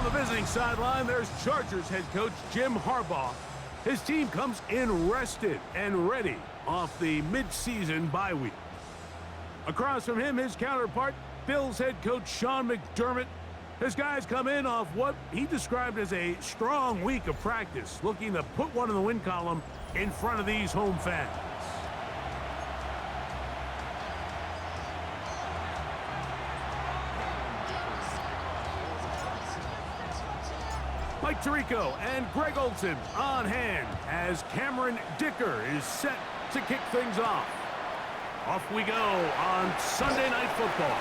the visiting sideline, there's Chargers head coach Jim Harbaugh. His team comes in rested and ready off the midseason bye week. Across from him, his counterpart, Bills head coach Sean McDermott. His guys come in off what he described as a strong week of practice, looking to put one in the win column in front of these home fans. Mike Tirico and Greg Olsen on hand as Cameron Dicker is set to kick things off. Off we go on Sunday Night Football.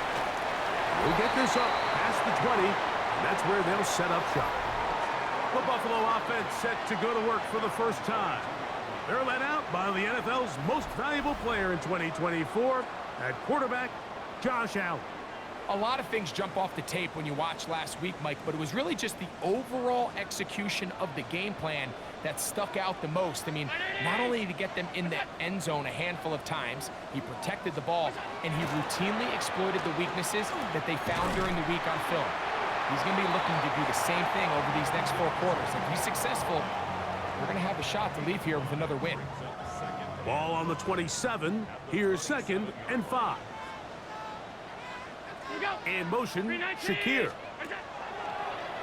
We'll get this up past the 20, and that's where they'll set up shop. The Buffalo offense set to go to work for the first time. They're led out by the NFL's most valuable player in 2024, at quarterback, Josh Allen. A lot of things jump off the tape when you watch last week, Mike, but it was really just the overall execution of the game plan that stuck out the most. I mean, not only did he get them in the end zone a handful of times, he protected the ball, and he routinely exploited the weaknesses that they found during the week on film. He's going to be looking to do the same thing over these next 4 quarters. If he's successful, we're going to have a shot to leave here with another win. Ball on the 27. Here's 2nd and 5. In motion, Shakir.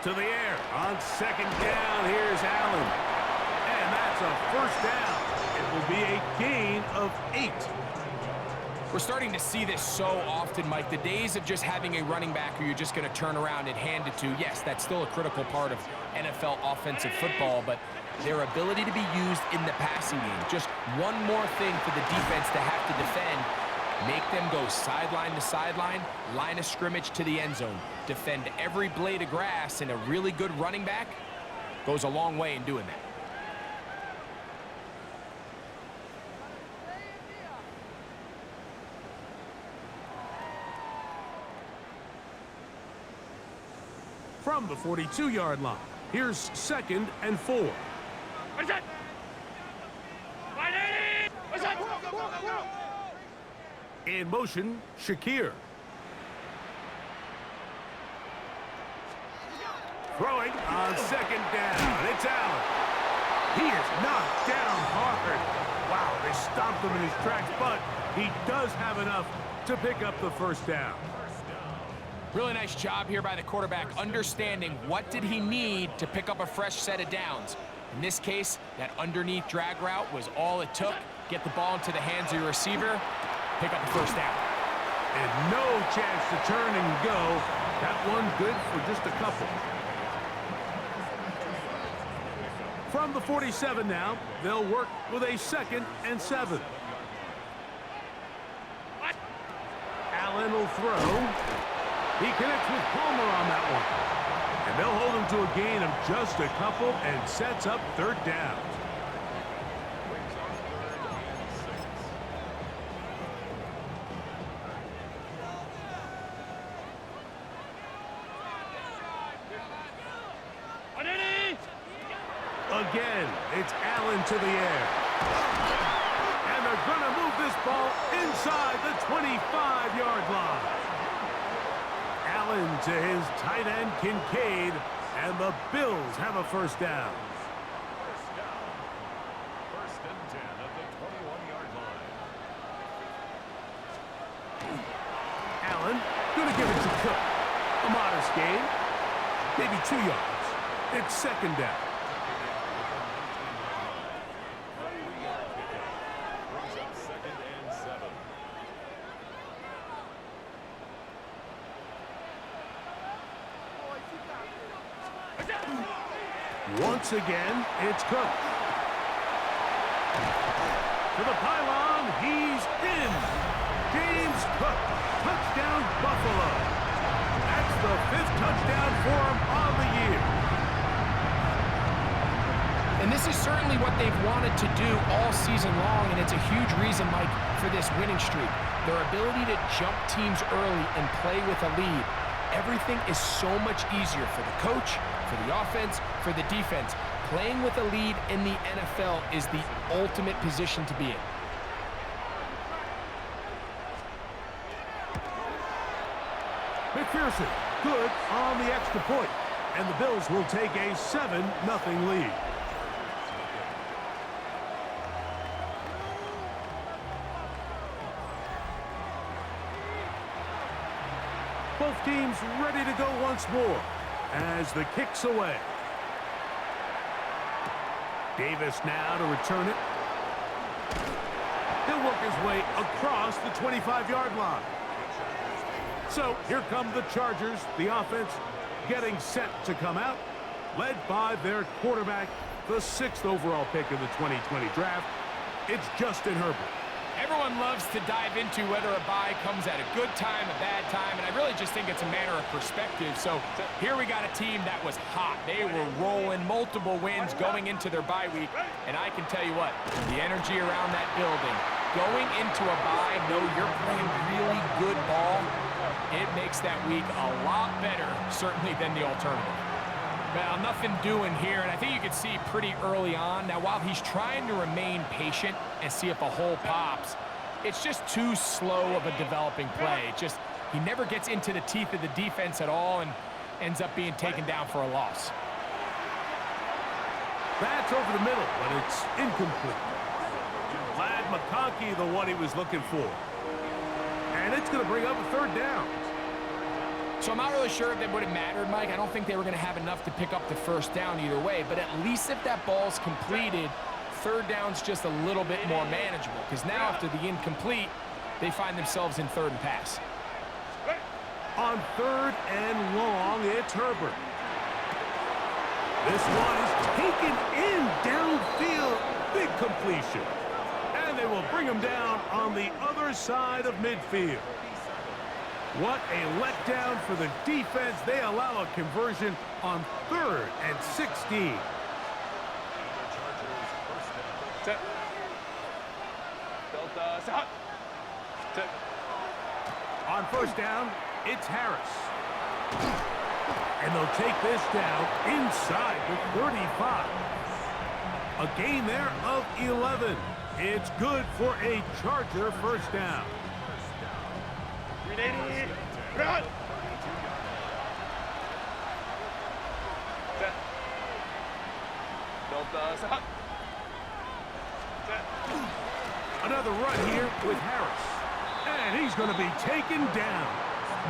To the air on 2nd down. Here's Allen. And that's a first down. It will be a gain of 8. We're starting to see this so often, Mike. The days of just having a running back who you're just going to turn around and hand it to, yes, that's still a critical part of NFL offensive football, but their ability to be used in the passing game, just one more thing for the defense to have to defend. Make them go sideline to sideline, line of scrimmage to the end zone. Defend every blade of grass, and a really good running back goes a long way in doing that. From the 42-yard line, here's 2nd and 4. What's that? What's that? In motion, Shakir. Throwing on 2nd down. It's Allen. He is knocked down hard. Wow, they stopped him in his tracks, but he does have enough to pick up the first down. Really nice job here by the quarterback, understanding what did he need to pick up a fresh set of downs. In this case, that underneath drag route was all it took. Get the ball into the hands of your receiver, pick up the first down. And no chance to turn and go. That one good for just a couple. From the 47 now, they'll work with a 2nd and 7. Allen will throw. He connects with Palmer on that one. And they'll hold him to a gain of just a couple and sets up 3rd down. Again, it's Allen to the air. And they're going to move this ball inside the 25-yard line. Allen to his tight end, Kincaid, and the Bills have a first down. First and 10 at the 21-yard line. Allen going to give it to Cook. A modest gain, maybe 2 yards. It's 2nd down. Once again, it's Cook. To the pylon, he's in. James Cook, touchdown Buffalo. That's the 5th touchdown for him on the year. And this is certainly what they've wanted to do all season long, and it's a huge reason, Mike, for this winning streak. Their ability to jump teams early and play with a lead. Everything is so much easier for the coach, for the offense, for the defense. Playing with a lead in the NFL is the ultimate position to be in. McPherson, good on the extra point. And the Bills will take a 7-0 lead. Both teams ready to go once more as the kick's away. Davis now to return it. He'll work his way across the 25-yard line. So here come the Chargers, the offense getting set to come out, led by their quarterback, the 6th overall pick of the 2020 draft. It's Justin Herbert. Everyone loves to dive into whether a bye comes at a good time, a bad time, and I really just think it's a matter of perspective. So here we got a team that was hot. They were rolling, multiple wins going into their bye week, and I can tell you what, the energy around that building, going into a bye, know you're playing really good ball, it makes that week a lot better, certainly, than the alternative. Well, nothing doing here, and I think you can see pretty early on. Now, while he's trying to remain patient and see if a hole pops, it's just too slow of a developing play. He never gets into the teeth of the defense at all and ends up being taken down for a loss. That's over the middle, but it's incomplete. Lad McConkey, the one he was looking for. And it's going to bring up a 3rd down. So I'm not really sure if that would have mattered, Mike. I don't think they were going to have enough to pick up the 1st down either way. But at least if that ball's completed, 3rd down's just a little bit more manageable. Because now after the incomplete, they find themselves in 3rd and pass. On 3rd and long, it's Herbert. This one is taken in downfield. Big completion. And they will bring him down on the other side of midfield. What a letdown for the defense. They allow a conversion on 3rd and 16. On 1st down, it's Harris. And they'll take this down inside the 35. A gain there of 11. It's good for a Charger 1st down. Run! Another run here with Harris. And he's going to be taken down.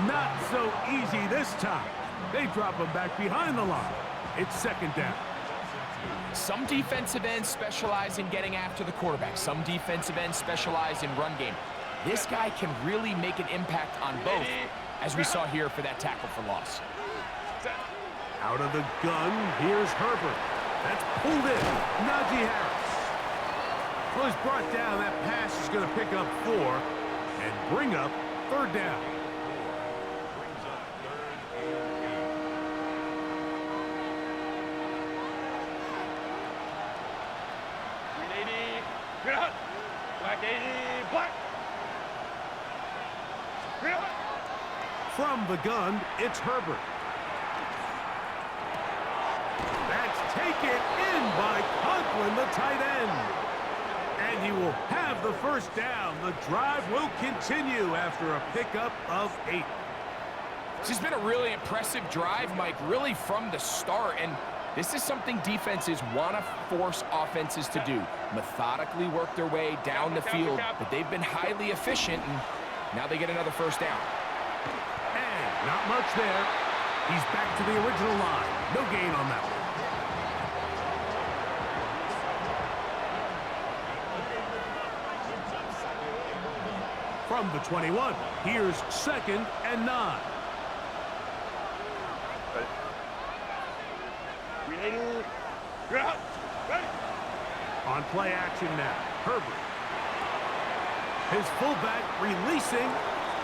Not so easy this time. They drop him back behind the line. It's 2nd down. Some defensive ends specialize in getting after the quarterback. Some defensive ends specialize in run game. This guy can really make an impact on both, as we saw here for that tackle for loss. Out of the gun, here's Herbert. That's pulled in. Najee Harris. Well, he's brought down. That pass is going to pick up 4 and bring up 3rd down. From the gun, it's Herbert. That's taken in by Conklin, the tight end. And he will have the 1st down. The drive will continue after a pickup of 8. This has been a really impressive drive, Mike, really from the start. And this is something defenses want to force offenses to do. Methodically work their way down the field, but they've been highly efficient, and now they get another 1st down. And not much there. He's back to the original line. No gain on that one. From the 21, here's 2nd and 9. On play action now, Herbert. His fullback releasing,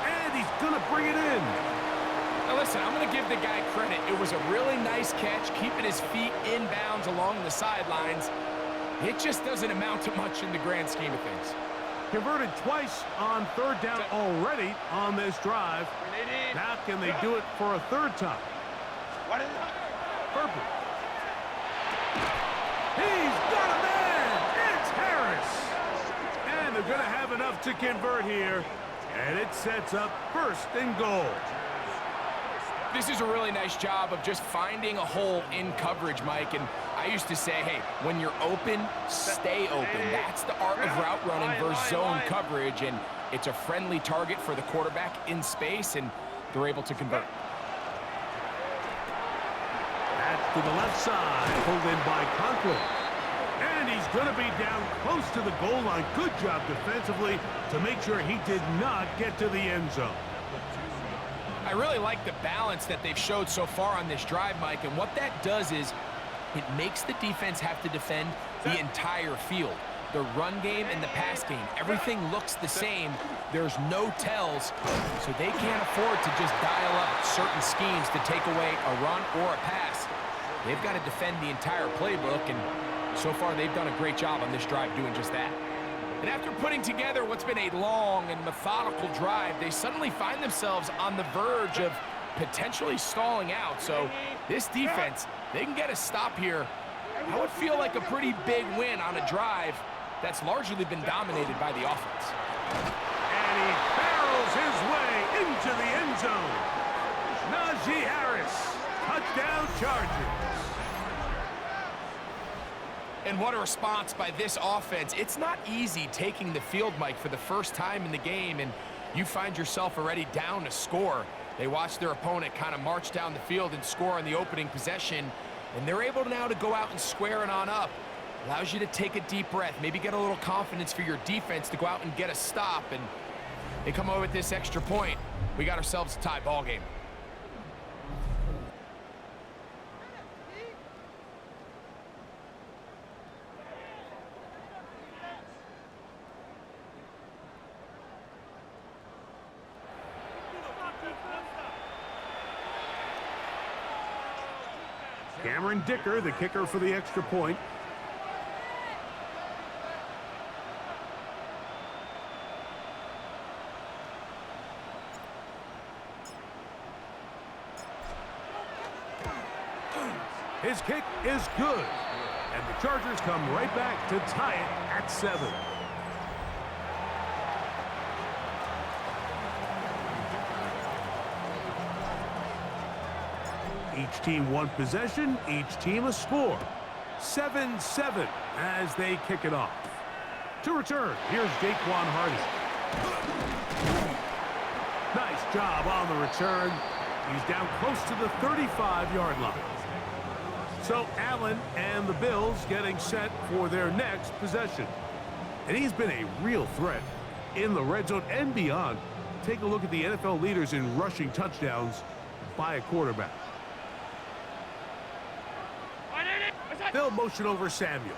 and he's going to bring it in. Now listen, I'm going to give the guy credit. It was a really nice catch, keeping his feet inbounds along the sidelines. It just doesn't amount to much in the grand scheme of things. Converted twice on 3rd down already on this drive. Now can they do it for a 3rd time? Herbert. He's got a man! It's Harris! And they're going to have enough to convert here. And it sets up 1st and goal. This is a really nice job of just finding a hole in coverage, Mike. And I used to say, hey, when you're open, stay open. That's the art of route running versus zone coverage. And it's a friendly target for the quarterback in space, and they're able to convert. Back to the left side, pulled in by Conklin. And he's going to be down close to the goal line. Good job defensively to make sure he did not get to the end zone. I really like the balance that they've showed so far on this drive, Mike, and what that does is it makes the defense have to defend the entire field. The run game and the pass game, everything looks the same. There's no tells, so they can't afford to just dial up certain schemes to take away a run or a pass. They've got to defend the entire playbook, and so far they've done a great job on this drive doing just that. And after putting together what's been a long and methodical drive, they suddenly find themselves on the verge of potentially stalling out. So this defense, they can get a stop here. That would feel like a pretty big win on a drive that's largely been dominated by the offense. And he barrels his way into the end zone. Najee Harris, touchdown Chargers. And what a response by this offense. It's not easy taking the field, Mike, for the first time in the game, and you find yourself already down to score. They watch their opponent kind of march down the field and score on the opening possession, and they're able now to go out and square it on up. Allows you to take a deep breath, maybe get a little confidence for your defense to go out and get a stop, and they come away with this extra point. We got ourselves a tie ball game. Cameron Dicker, the kicker for the extra point. His kick is good. And the Chargers come right back to tie it at 7. Each team one possession, each team a score. 7-7 as they kick it off. To return, here's Jaquan Hardy. Nice job on the return. He's down close to the 35-yard line. So Allen and the Bills getting set for their next possession. And he's been a real threat in the red zone and beyond. Take a look at the NFL leaders in rushing touchdowns by a quarterback. They'll motion over Samuel.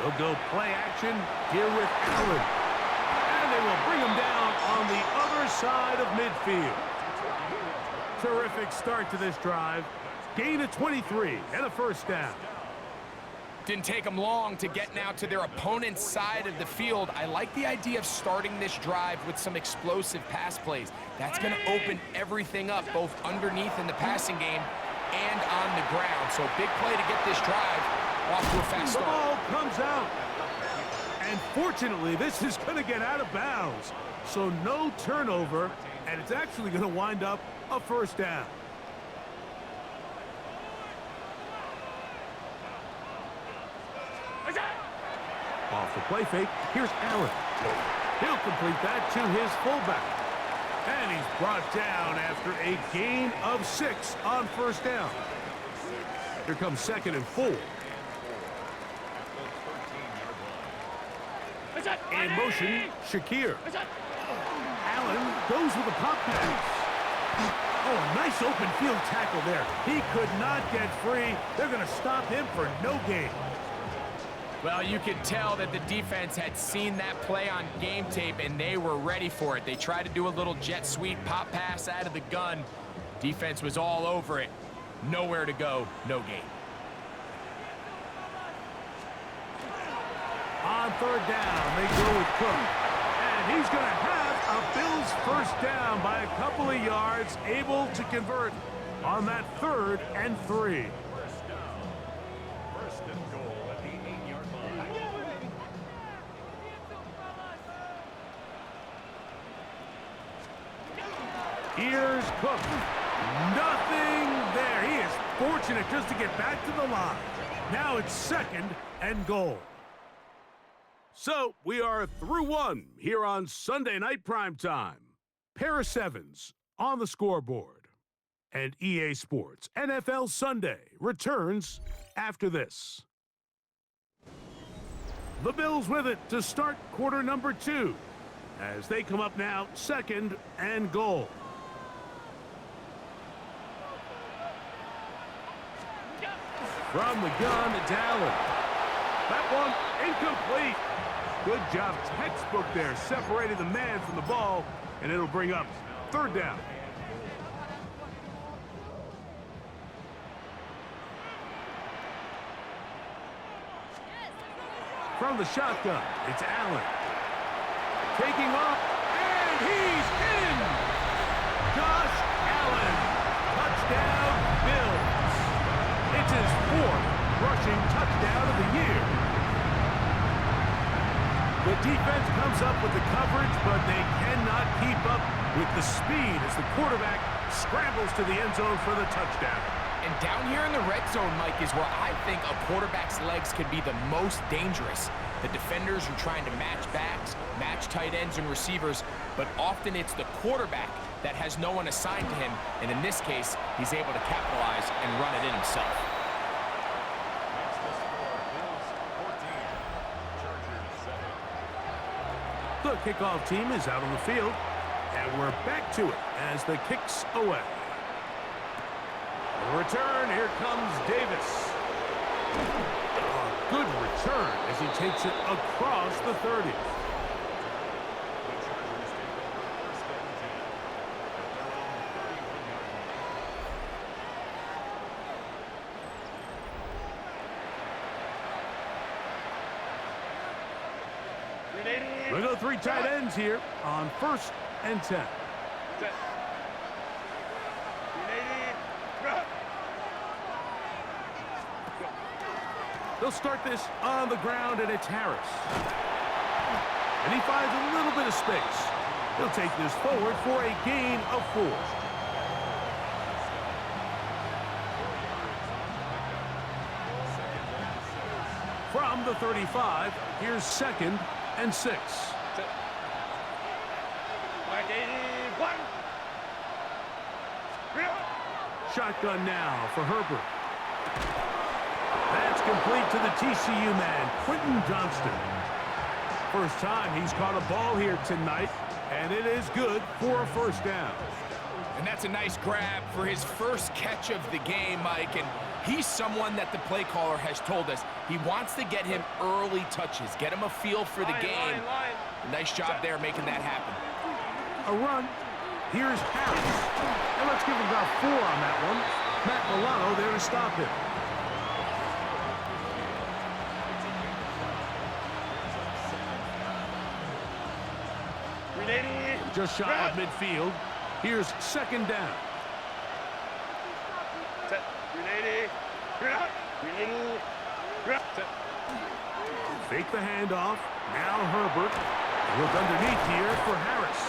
They'll go play action here with Allen. And they will bring him down on the other side of midfield. Terrific start to this drive. Gain of 23 and a first down. Didn't take them long to get now to their opponent's side of the field. I like the idea of starting this drive with some explosive pass plays. That's going to open everything up, both underneath in the passing game and on the ground. So big play to get this drive off to a fast start. The ball comes out. And fortunately, this is going to get out of bounds. So no turnover, and it's actually going to wind up a first down. Off the play fake, here's Allen. He'll complete that to his fullback. And he's brought down after a gain of 6 on first down. Here comes 2nd and 4. In motion, Shakir. Allen goes with a pop pass. Oh, nice open field tackle there. He could not get free. They're going to stop him for no gain. Well, you could tell that the defense had seen that play on game tape, and they were ready for it. They tried to do a little jet sweep pop pass out of the gun. Defense was all over it. Nowhere to go, no gain. On third down, they go with Cook. And he's going to have a Bills first down by a couple of yards, able to convert on that 3rd and 3. First and goal at the 8-yard line. Here's Cook. Nothing there. He is fortunate just to get back to the line. Now it's 2nd and goal. So we are through one here on Sunday Night Primetime. Pair of sevens on the scoreboard. And EA Sports NFL Sunday returns after this. The Bills with it to start quarter number 2 as they come up now 2nd and goal. From the gun, it's Allen. That one incomplete. Good job, textbook there, separating the man from the ball, and it'll bring up 3rd down. From the shotgun, it's Allen. Taking off, and he's in! Josh Allen, touchdown Bills. It's his 4th rushing touchdown of the year. The defense comes up with the coverage, but they cannot keep up with the speed as the quarterback scrambles to the end zone for the touchdown. And down here in the red zone, Mike, is where I think a quarterback's legs can be the most dangerous. The defenders are trying to match backs, match tight ends and receivers, but often it's the quarterback that has no one assigned to him, and in this case, he's able to capitalize and run it in himself. The kickoff team is out on the field, and we're back to it as the kick's away. The return, here comes Davis. A good return as he takes it across the 30. We go 3 tight ends here on 1st and 10. They'll start this on the ground, and it's Harris. And he finds a little bit of space. He'll take this forward for a gain of 4. From the 35, here's 2nd and 6. Shotgun now for Herbert. That's complete to the TCU man, Quentin Johnston. First time he's caught a ball here tonight, and it is good for a 1st down. And that's a nice grab for his first catch of the game, Mike. And he's someone that the play caller has told us he wants to get him early touches, get him a feel for the game. Nice job there making that happen. A run. Here's Harris. And let's give him about 4 on that one. Matt Milano there to stop him. Just shy of midfield. Here's 2nd down. Fake the handoff. Now Herbert. Look underneath here for Harris.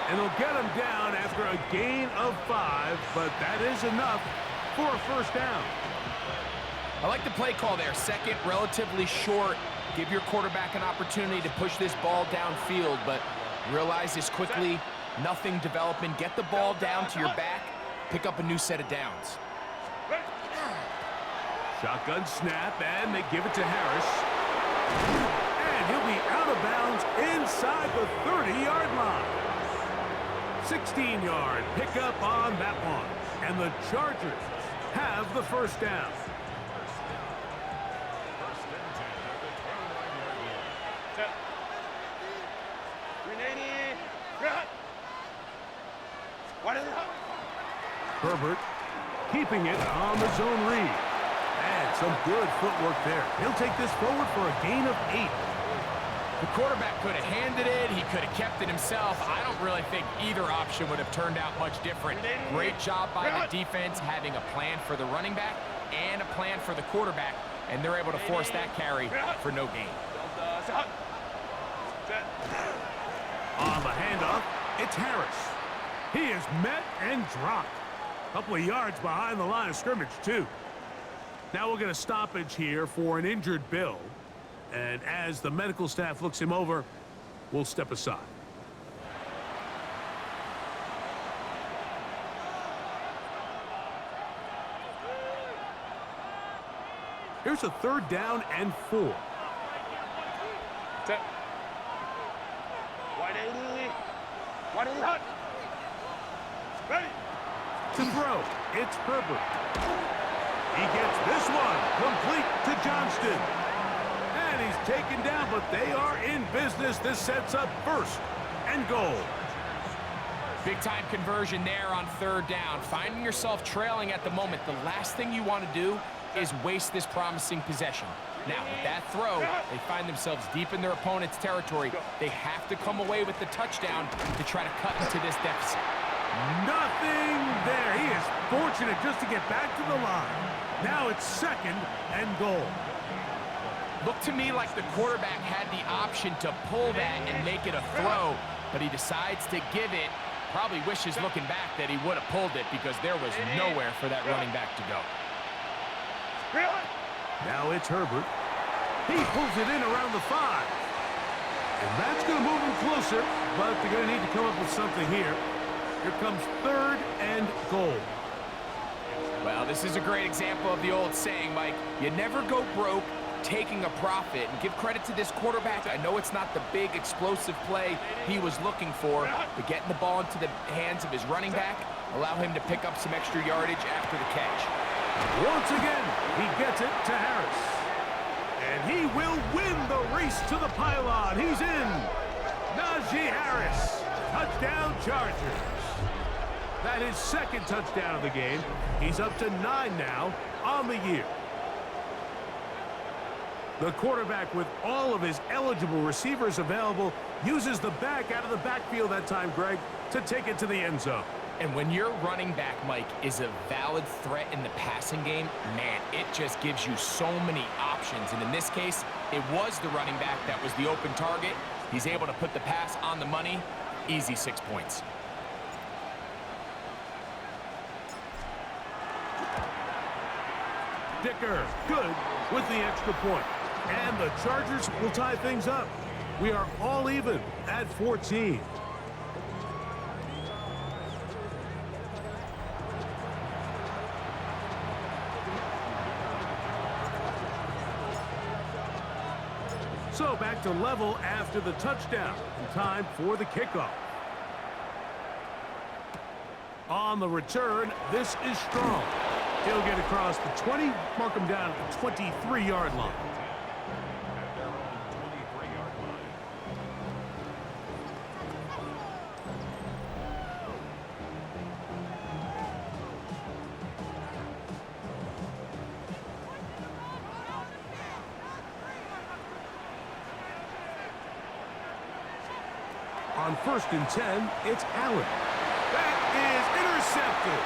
And they'll get him down after a gain of 5, but that is enough for a 1st down. I like the play call there. 2nd, relatively short. Give your quarterback an opportunity to push this ball downfield, but realize this quickly. Nothing developing. Get the ball down to your back. Pick up a new set of downs. Shotgun snap, and they give it to Harris. And he'll be out of bounds inside the 30-yard line. 16-yard pickup on that one. And the Chargers have the 1st down. Herbert keeping it on the zone read. And some good footwork there. He'll take this forward for a gain of 8. The quarterback could have handed it. He could have kept it himself. I don't really think either option would have turned out much different. Great job by the defense having a plan for the running back and a plan for the quarterback, and they're able to force that carry for no gain. On the handoff, it's Harris. He is met and dropped. A couple of yards behind the line of scrimmage, too. Now we'll get a stoppage here for an injured Bill. And as the medical staff looks him over, we'll step aside. Here's a 3rd down and 4. Set. 180. 180 hot. Ready. To throw, it's Herbert. He gets this one complete to Johnston. And he's taken down, but they are in business. This sets up 1st and goal. Big-time conversion there on 3rd down. Finding yourself trailing at the moment, the last thing you want to do is waste this promising possession. Now, with that throw, they find themselves deep in their opponent's territory. They have to come away with the touchdown to try to cut into this deficit. Nothing there. He is fortunate just to get back to the line. Now it's 2nd and goal. Looked to me like the quarterback had the option to pull that and make it a throw, but he decides to give it. Probably wishes looking back that he would have pulled it because there was nowhere for that running back to go. Now it's Herbert. He pulls it in around the 5. And that's going to move him closer, but they're going to need to come up with something here. Here comes 3rd and goal. Well, this is a great example of the old saying, Mike. You never go broke taking a profit. And give credit to this quarterback. I know it's not the big explosive play he was looking for, but getting the ball into the hands of his running back, allow him to pick up some extra yardage after the catch. Once again, he gets it to Harris. And he will win the race to the pylon. He's in. Najee Harris. Touchdown Chargers. That is 2nd touchdown of the game. He's up to 9 now on the year. The quarterback, with all of his eligible receivers available, uses the back out of the backfield that time, Greg, to take it to the end zone. And when your running back, Mike, is a valid threat in the passing game, man, it just gives you so many options. And in this case, it was the running back that was the open target. He's able to put the pass on the money. Easy 6 points. Dicker, good with the extra point. And the Chargers will tie things up. We are all even at 14. So back to level after the touchdown. And time for the kickoff. On the return, this is Strong. He'll get across the 20, mark him down at the 23-yard line. On 1st and 10, it's Allen. That is intercepted.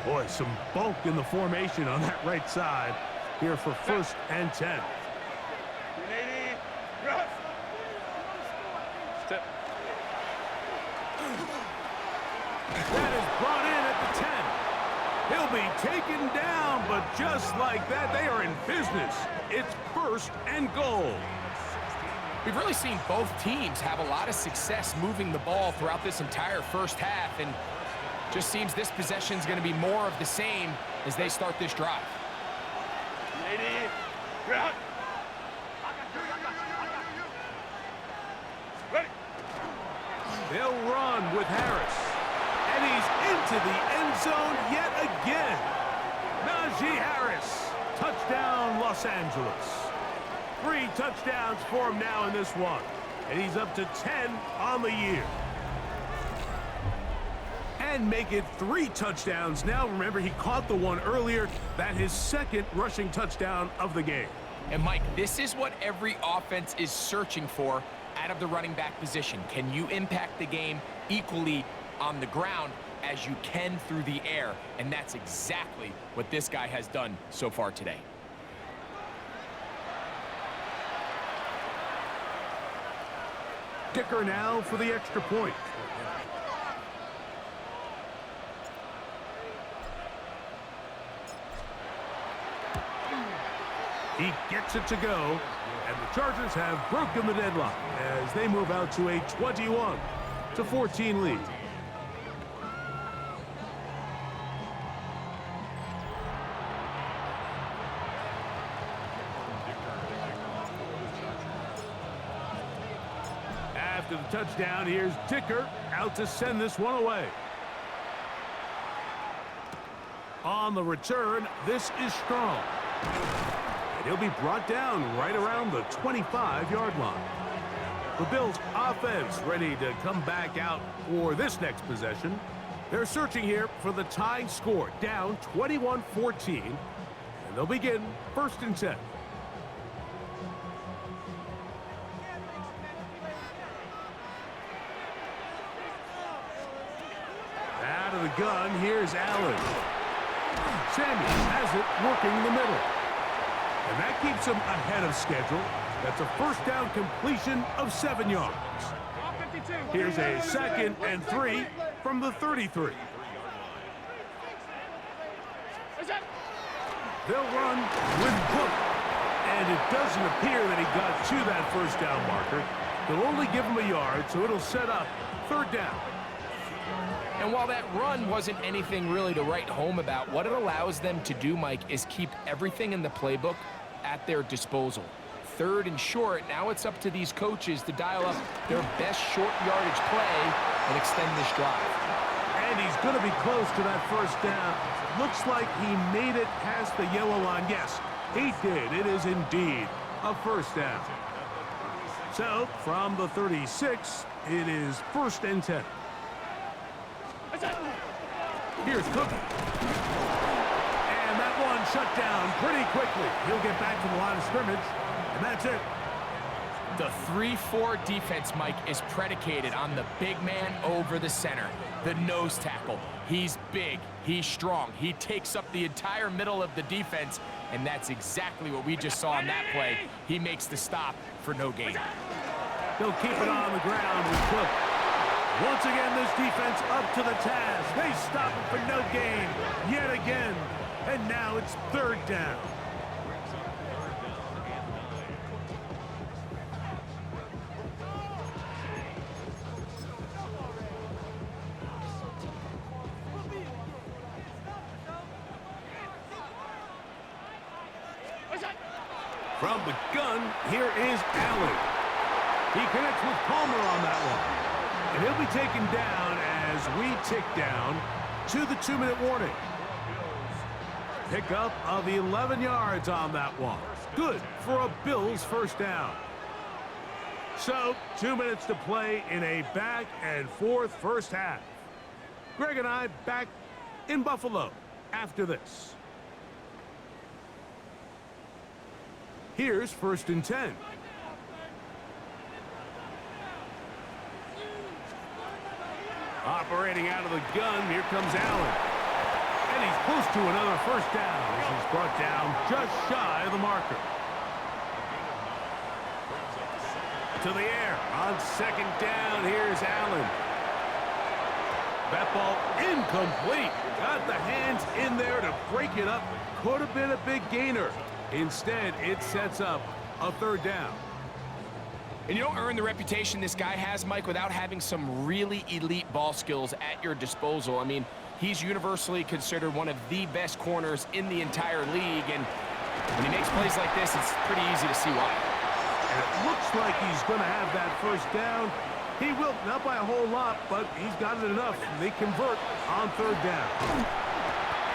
Boy, some bulk in the formation on that right side here for 1st and 10. 180. Run. Step. That is brought in at the 10. He'll be taken down, but just like that, they are in business. It's 1st and goal. We've really seen both teams have a lot of success moving the ball throughout this entire first half, and just seems this possession is going to be more of the same as they start this drive. 180. Run. Ready. They'll run with Harris. And he's into the end zone yet again. Najee Harris. Touchdown, Los Angeles. 3 touchdowns for him now in this one. And he's up to 10 on the year. And make it 3 touchdowns now. Remember, he caught the one earlier. That his 2nd rushing touchdown of the game. And, Mike, this is what every offense is searching for out of the running back position. Can you impact the game equally on the ground as you can through the air, and that's exactly what this guy has done so far today. Dicker now for the extra point. He gets it to go, and the Chargers have broken the deadlock as they move out to a 21-14 lead. After the touchdown, here's Dicker out to send this one away. On the return, this is Strong. And he'll be brought down right around the 25-yard line. The Bills offense ready to come back out for this next possession. They're searching here for the tying score, down 21-14. And they'll begin 1st and 10. Out of the gun, here's Allen. Samuels has it working in the middle. And that keeps him ahead of schedule. That's a first down completion of 7 yards. Here's a 2nd and 3 from the 33. They'll run with Cook. And it doesn't appear that he got to that first down marker. They'll only give him a yard, so it'll set up 3rd down. And while that run wasn't anything really to write home about, what it allows them to do, Mike, is keep everything in the playbook at their disposal. 3rd and short, now it's up to these coaches to dial up their best short yardage play and extend this drive. And he's going to be close to that first down. Looks like he made it past the yellow line. Yes, he did. It is indeed a first down. So, from the 36, it is 1st and 10. Here's Cook. And that one shut down pretty quickly. He'll get back to the line of scrimmage, and that's it. The 3-4 defense, Mike, is predicated on the big man over the center, the nose tackle. He's big, he's strong, he takes up the entire middle of the defense, and that's exactly what we just saw on that play. He makes the stop for no gain. They'll keep it on the ground with Cook. Once again, this defense up to the task. They stop it for no gain yet again. And now it's 3rd down. From the gun, here is Allen. He connects with Palmer on that one. And he'll be taken down as we tick down to the 2-minute warning. Pickup of 11 yards on that one. Good for a Bills first down. So, 2 minutes to play in a back-and-forth first half. Greg and I back in Buffalo after this. Here's 1st and 10. Operating out of the gun, here comes Allen. And he's close to another first down as he's brought down just shy of the marker. To the air on 2nd down, here's Allen. That ball incomplete. Got the hands in there to break it up. Could have been a big gainer. Instead, it sets up a 3rd down. And you don't earn the reputation this guy has, Mike, without having some really elite ball skills at your disposal. I mean, he's universally considered one of the best corners in the entire league, and when he makes plays like this, it's pretty easy to see why. And it looks like he's going to have that first down. He will, not by a whole lot, but he's got it enough. They convert on 3rd down.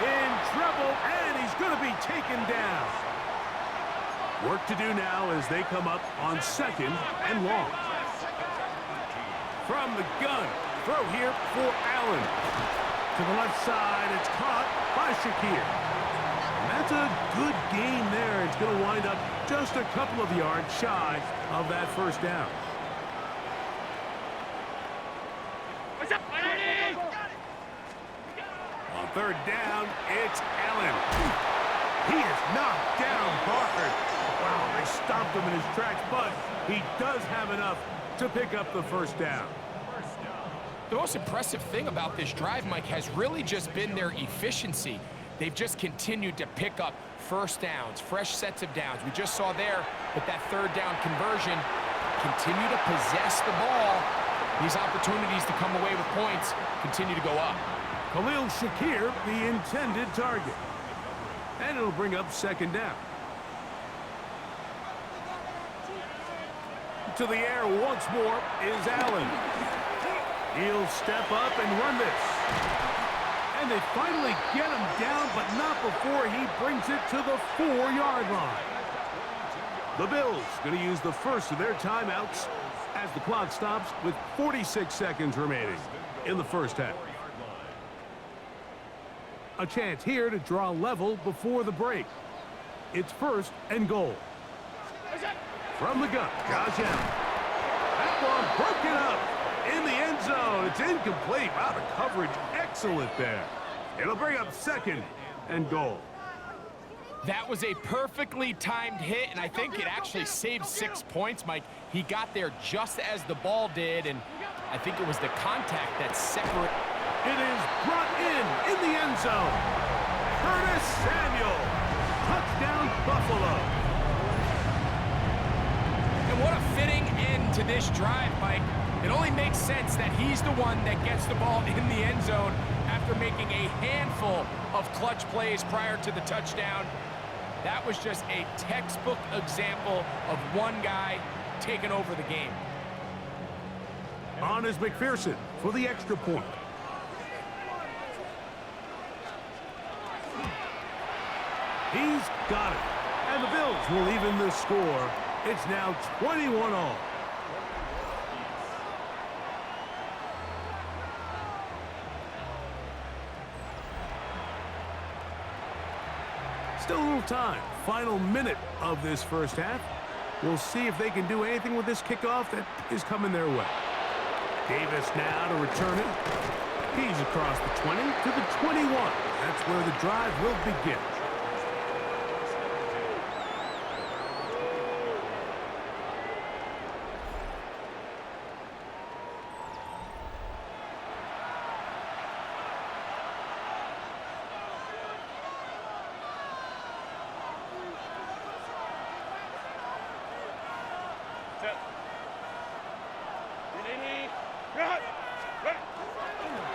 In trouble, and he's going to be taken down. Work to do now as they come up on 2nd and long. From the gun, throw here for Allen. To the left side, it's caught by Shakir. And that's a good gain there. It's going to wind up just a couple of yards shy of that first down. third down, it's Allen. He is knocked down hard. Wow, they stopped him in his tracks, but he does have enough to pick up the first down. The most impressive thing about this drive, Mike, has really just been their efficiency. They've just continued to pick up first downs, fresh sets of downs. We just saw there with that third down conversion, continue to possess the ball. These opportunities to come away with points continue to go up. Khalil Shakir, the intended target. And it'll bring up second down. To the air once more is Allen. He'll step up and run this. And they finally get him down, but not before he brings it to the 4-yard line. The Bills going to use the first of their timeouts as the clock stops with 46 seconds remaining in the first half. A chance here to draw level before the break. It's first and goal. From the gun, Josh Allen. That one broken up in the end zone. It's incomplete. Wow, the coverage excellent there. It'll bring up second and goal. That was a perfectly timed hit, and I think it actually saved 6 points, Mike. He got there just as the ball did, and I think it was the contact that separated. It is brought in the end zone. Curtis Samuel. Touchdown, Buffalo. And what a fitting end to this drive, Mike. It only makes sense that he's the one that gets the ball in the end zone after making a handful of clutch plays prior to the touchdown. That was just a textbook example of one guy taking over the game. On is McPherson for the extra point. He's got it. And the Bills will even the score. It's now 21-all. Still a little time. Final minute of this first half. We'll see if they can do anything with this kickoff that is coming their way. Davis now to return it. He's across the 20 to the 21. That's where the drive will begin.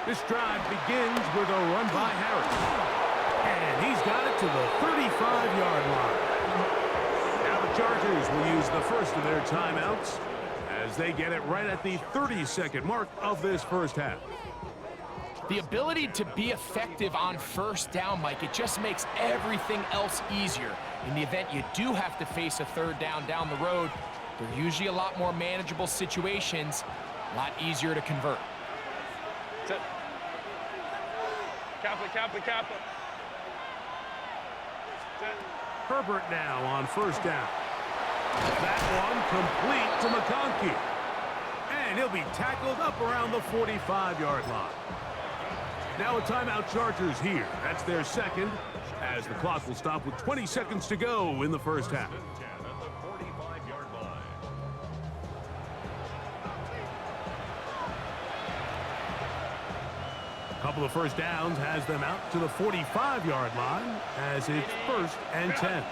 This drive begins with a run by Harris. And he's got it to the 35-yard line. Now the Chargers will use the first of their timeouts as they get it right at the 30-second mark of this first half. The ability to be effective on first down, Mike, it just makes everything else easier. In the event you do have to face a third down the road, they're usually a lot more manageable situations, a lot easier to convert. Kappa. Herbert now on first down. That one complete to McConkey. And he'll be tackled up around the 45-yard line. Now a timeout Chargers here. That's their second, as the clock will stop with 20 seconds to go in the first half. Couple of first downs has them out to the 45-yard line as it's first and 10.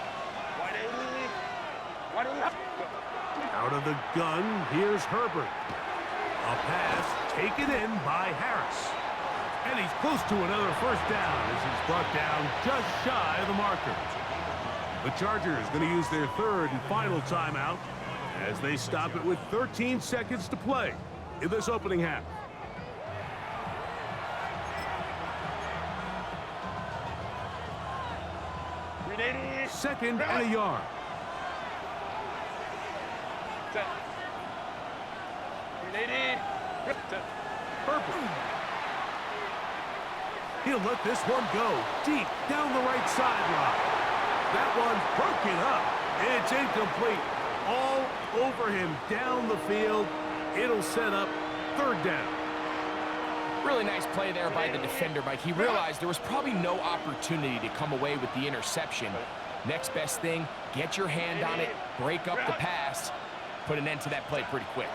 Out of the gun, here's Herbert. A pass taken in by Harris. And he's close to another first down as he's brought down just shy of the marker. The Chargers going to use their third and final timeout as they stop it with 13 seconds to play in this opening half. Second and a yard. Herbert. He'll let this one go deep down the right sideline. That one's broken up. It's incomplete. All over him down the field. It'll set up third down. Really nice play there by the defender, Mike. He realized there was probably no opportunity to come away with the interception. Next best thing, get your hand on it, break up the pass, put an end to that play pretty quick.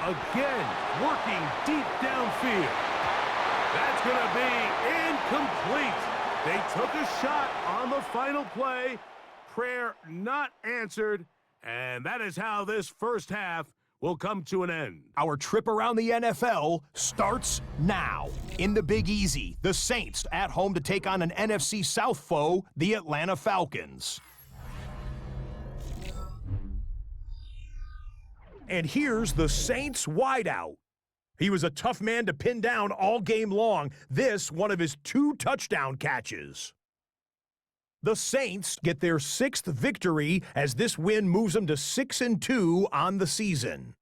Again, working deep downfield. That's going to be incomplete. They took a shot on the final play. Prayer not answered. And that is how this first half will come to an end. Our trip around the NFL starts now. In the Big Easy, the Saints at home to take on an NFC South foe, the Atlanta Falcons. And here's the Saints wideout. He was a tough man to pin down all game long. This, one of his 2 touchdown catches. The Saints get their 6th victory as this win moves them to 6-2 on the season.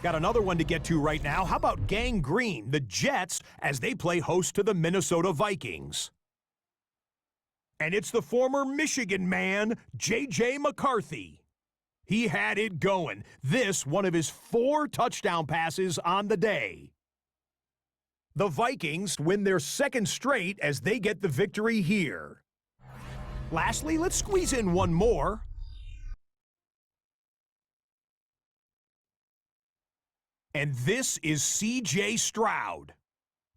Got another one to get to right now. How about Gang Green, the Jets, as they play host to the Minnesota Vikings? And it's the former Michigan man, J.J. McCarthy. He had it going. This, one of his 4 touchdown passes on the day. The Vikings win their 2nd straight as they get the victory here. Lastly, let's squeeze in one more. And this is C.J. Stroud.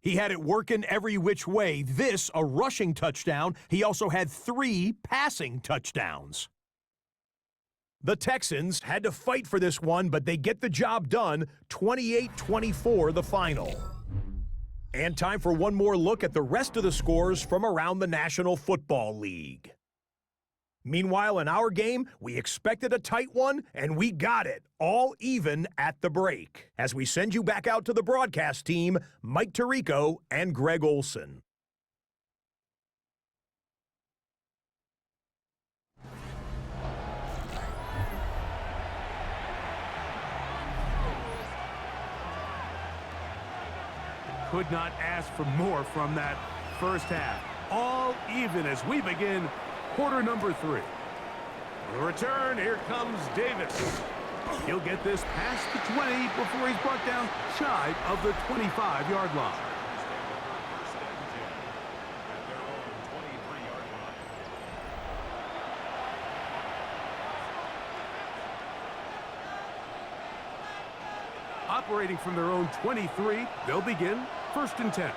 He had it working every which way. This, a rushing touchdown. He also had 3 passing touchdowns. The Texans had to fight for this one, but they get the job done. 28-24 the final. And time for one more look at the rest of the scores from around the National Football League. Meanwhile, in our game, we expected a tight one, and we got it, all even at the break. As we send you back out to the broadcast team, Mike Tirico and Greg Olson. Could not ask for more from that first half. All even as we begin quarter number 3. On the return, here comes Davis. He'll get this past the 20 before he's brought down shy of the 25-yard line. Operating from their own 23, they'll begin 1st and 10.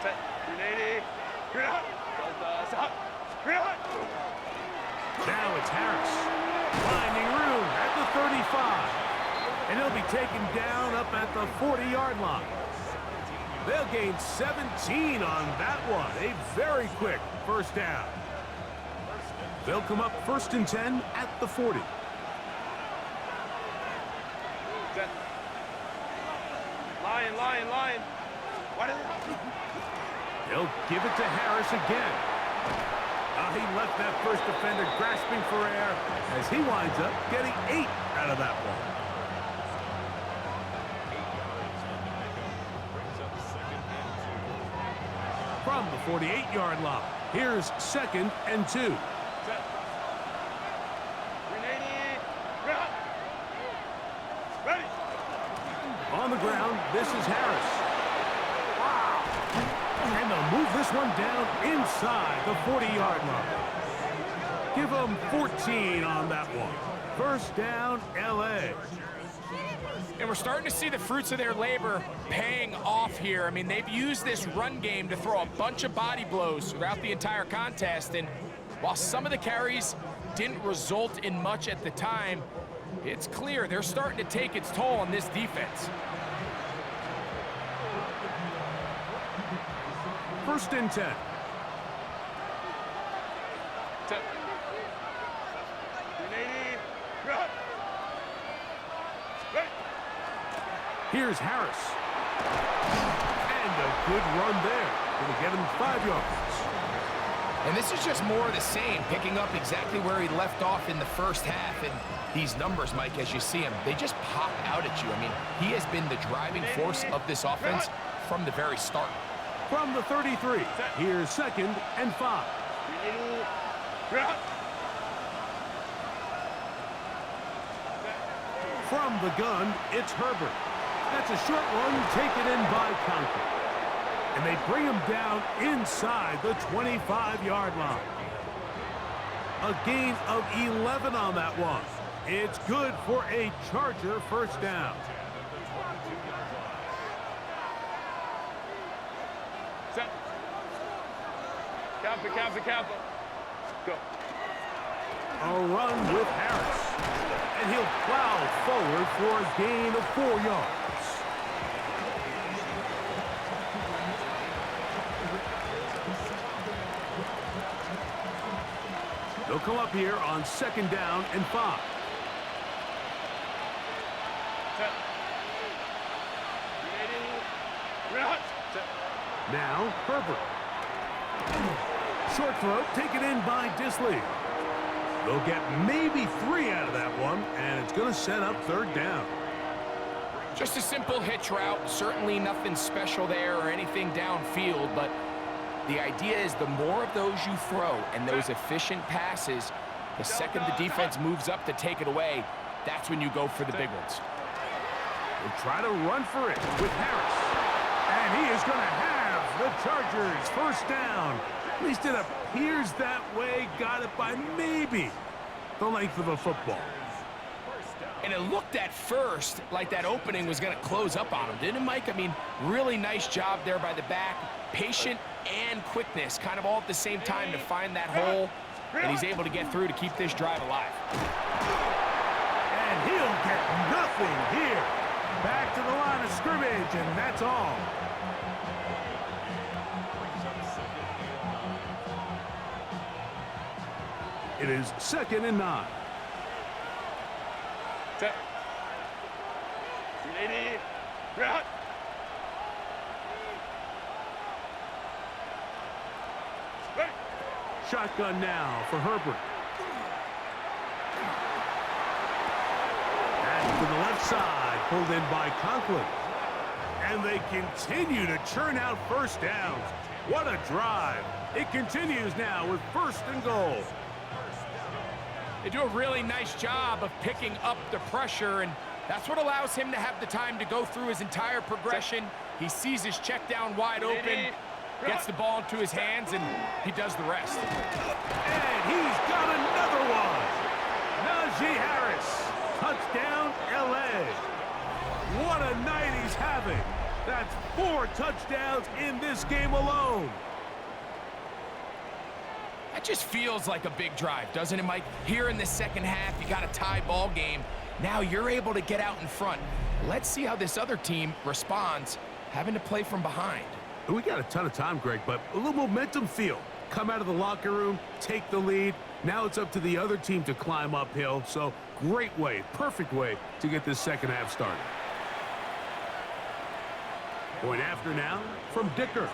Set. 380. Clear out. Stop. Clear out. Now it's Harris. Finding room at the 35. And he'll be taken down up at the 40-yard line. They'll gain 17 on that one. A very quick first down. They'll come up 1st and 10 at the 40. Set. Line. What is it? They'll give it to Harris again. He left that first defender grasping for air as he winds up getting 8 out of that one. From the 48-yard line, here's 2nd and 2. Set. 380. Clear out. Ready. On the ground, this is Harris. Wow. And they'll move this one down inside the 40-yard line. Give them 14 on that one. First down, L.A. And we're starting to see the fruits of their labor paying off here. I mean, they've used this run game to throw a bunch of body blows throughout the entire contest. And while some of the carries didn't result in much at the time, it's clear they're starting to take its toll on this defense. 1st and 10. Set. 380. Clear out. Ready. Here's Harris. And a good run there. Going to get him 5 yards. And this is just more of the same, picking up exactly where he left off in the first half. And these numbers, Mike, as you see him, they just pop out at you. I mean, he has been the driving force of this offense from the very start. From the 33, here's 2nd and 5. 380. Clear out. Set. From the gun, it's Herbert. That's a short one taken in by Conklin. And they bring him down inside the 25-yard line. A gain of 11 on that one. It's good for a Charger first down. Set. Count. Go. A run with Harris. And he'll plow forward for a gain of 4 yards. They'll come up here on 2nd down and 5. Set. Ready. Set. Now, Herbert. Short throw taken in by Disley. They'll get maybe 3 out of that one, and it's going to set up 3rd down. Just a simple hitch route. Certainly nothing special there or anything downfield, but the idea is the more of those you throw and those efficient passes, the second the defense moves up to take it away, that's when you go for the big ones. They'll try to run for it with Harris. And he is going to have the Chargers first down. At least it appears that way. Got it by maybe the length of a football. And it looked at first like that opening was going to close up on him, didn't it, Mike? I mean, really nice job there by the back. Patient and quickness, kind of all at the same time to find that hole. And he's able to get through to keep this drive alive. And he'll get nothing here. Back to the line of scrimmage, and that's all. It is 2nd and 9. Set. Ready. Route. Ready. Shotgun now for Herbert. Back to the left side, pulled in by Conklin. And they continue to churn out first downs. What a drive. It continues now with 1st and goal. They do a really nice job of picking up the pressure, and that's what allows him to have the time to go through his entire progression. He sees his check down wide open, gets the ball into his hands, and he does the rest. And he's got another one. Najee Harris, touchdown, L.A. What a night he's having. That's 4 touchdowns in this game alone. That just feels like a big drive, doesn't it, Mike? Here in the second half, you got a tie ball game. Now you're able to get out in front. Let's see how this other team responds, having to play from behind. We got a ton of time, Greg, but a little momentum feel. Come out of the locker room, take the lead. Now it's up to the other team to climb uphill. So great way, perfect way to get this second half started. Point after now from Dicker.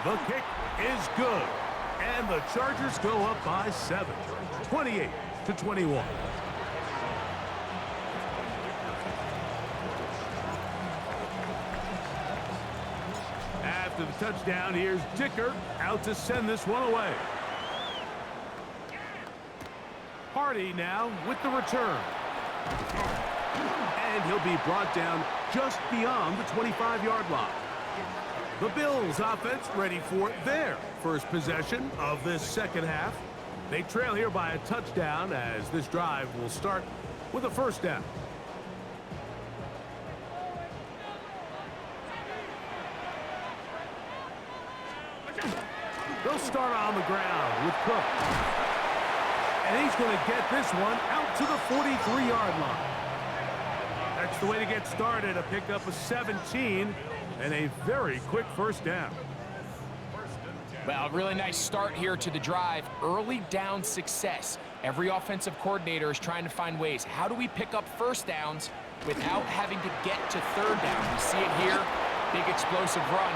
The kick is good, and the Chargers go up by 7, 28-21. After the touchdown, here's Dicker out to send this one away. Hardy now with the return. And he'll be brought down just beyond the 25-yard line. The Bills offense ready for their first possession of this second half. They trail here by a touchdown as this drive will start with a first down. They'll start on the ground with Cook. And he's going to get this one out to the 43-yard line. That's the way to get started, a pickup of 17 and a very quick first down. Well, really nice start here to the drive. Early down success. Every offensive coordinator is trying to find ways. How do we pick up first downs without having to get to third down? We see it here. Big explosive run.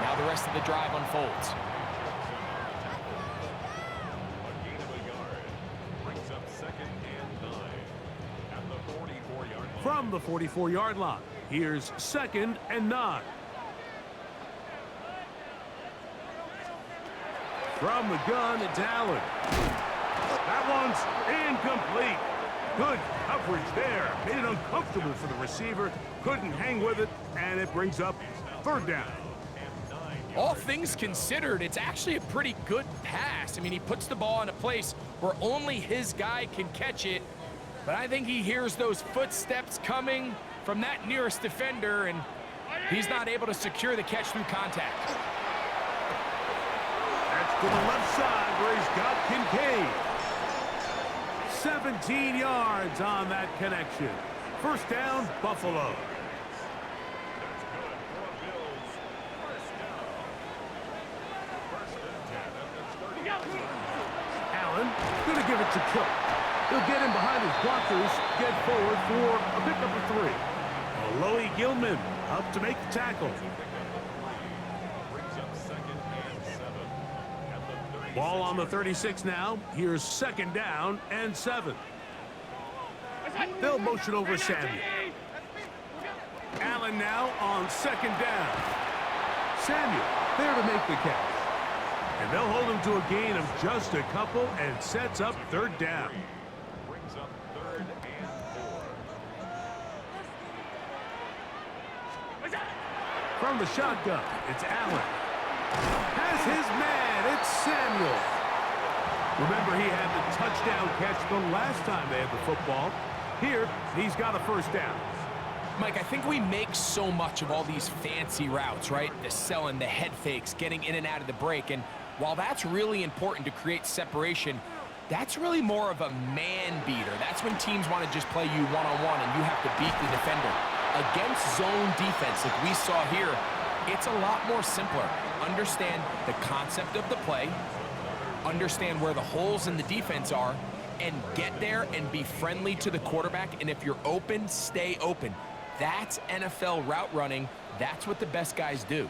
Now the rest of the drive unfolds. From the 44-yard line, here's 2nd and 9. From the gun, it's Allen. That one's incomplete. Good coverage there. Made it uncomfortable for the receiver. Couldn't hang with it, and it brings up third down. All things considered, it's actually a pretty good pass. I mean, he puts the ball in a place where only his guy can catch it. But I think he hears those footsteps coming from that nearest defender, and he's not able to secure the catch through contact. That's to the left side where he's got Kincaid. 17 yards on that connection. First down, Buffalo. Allen going to give it to Cook. He'll get in behind his blockers, get forward for a pickup of 3. Alohi Gilman up to make the tackle. Ball on the 36 now. Here's second down and 7. They'll motion over Samuel. Allen now on second down. Samuel there to make the catch. And they'll hold him to a gain of just a couple and sets up third down. Brings up 3rd and 4. From the shotgun, it's Allen. Has his man, it's Samuel. Remember, he had the touchdown catch the last time they had the football. Here, he's got a first down. Mike, I think we make so much of all these fancy routes, right? The selling, the head fakes, getting in and out of the break. And while that's really important to create separation, that's really more of a man beater. That's when teams want to just play you one-on-one and you have to beat the defender. Against zone defense, like we saw here, it's a lot more simpler. Understand the concept of the play, understand where the holes in the defense are, and get there and be friendly to the quarterback. And if you're open, stay open. That's NFL route running. That's what the best guys do.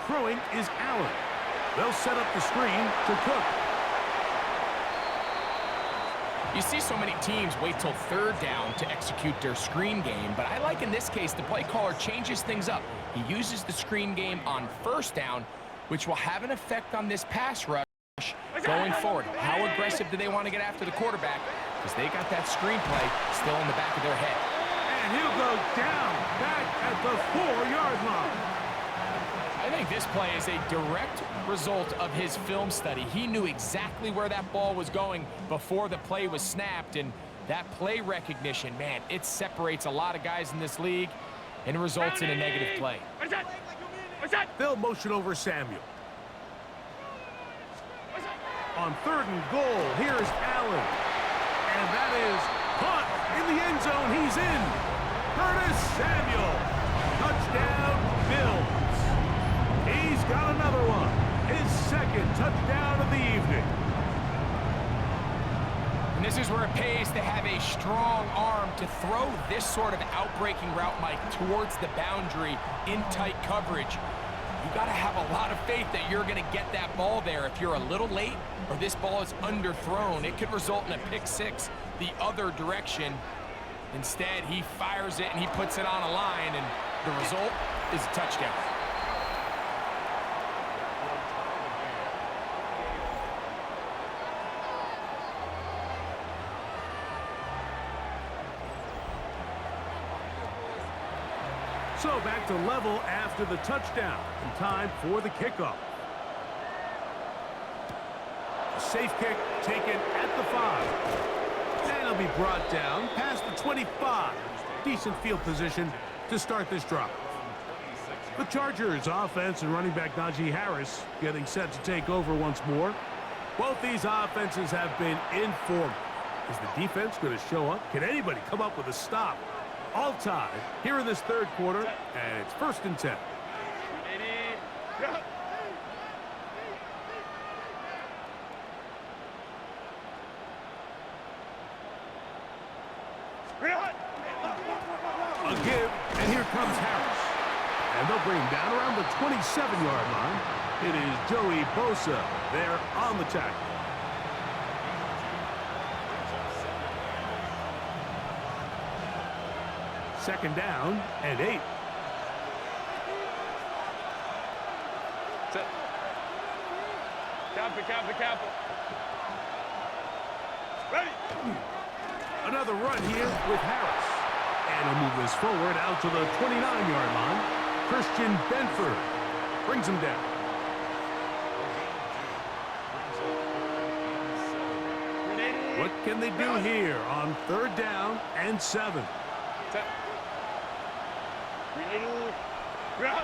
Throwing is Allen. They'll set up the screen to Cook. You see so many teams wait till third down to execute their screen game, but I like in this case the play caller changes things up. He uses the screen game on first down, which will have an effect on this pass rush going forward. How aggressive do they want to get after the quarterback? Because they got that screen play still in the back of their head. And he'll go down back at the 4-yard line. I think this play is a direct result of his film study. He knew exactly where that ball was going before the play was snapped, and that play recognition, man, it separates a lot of guys in this league and results in a negative play. They'll motion over Samuel. On 3rd and goal, here's Allen. And that is caught in the end zone. He's in. Curtis Samuel. Touchdown, Bills. He's got another one. His second touchdown of the evening. And this is where it pays to have a strong arm to throw this sort of outbreaking route, Mike, towards the boundary in tight coverage. You got to have a lot of faith that you're going to get that ball there. If you're a little late or this ball is underthrown, it could result in a pick six the other direction. Instead, he fires it and he puts it on a line, and the result is a touchdown. So back to level after the touchdown. And time for the kickoff. A safe kick taken at the 5. And it'll be brought down past the 25. Decent field position to start this drive. The Chargers offense and running back Najee Harris getting set to take over once more. Both these offenses have been in form. Is the defense going to show up? Can anybody come up with a stop? All tied here in this third quarter, and it's 1st and 10. A give, and here comes Harris. And they'll bring him down around the 27-yard line. It is Joey Bosa there on the tackle. Second down and 8. Set. Capo. Ready. Another run here with Harris. And he'll move this forward out to the 29-yard line. Christian Benford brings him down. What can they do here on 3rd down and 7? Set. Route.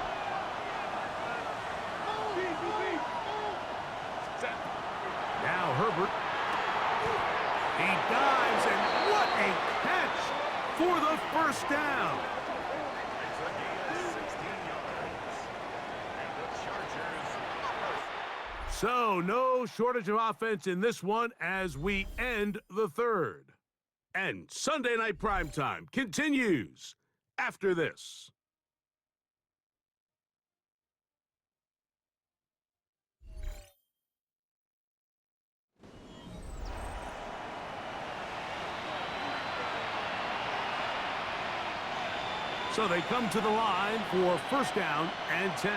Set. Now Herbert. He dives, and what a catch for the first down. So, no shortage of offense in this one as we end the 3rd. And Sunday Night Primetime continues after this. So they come to the line for 1st down and 10.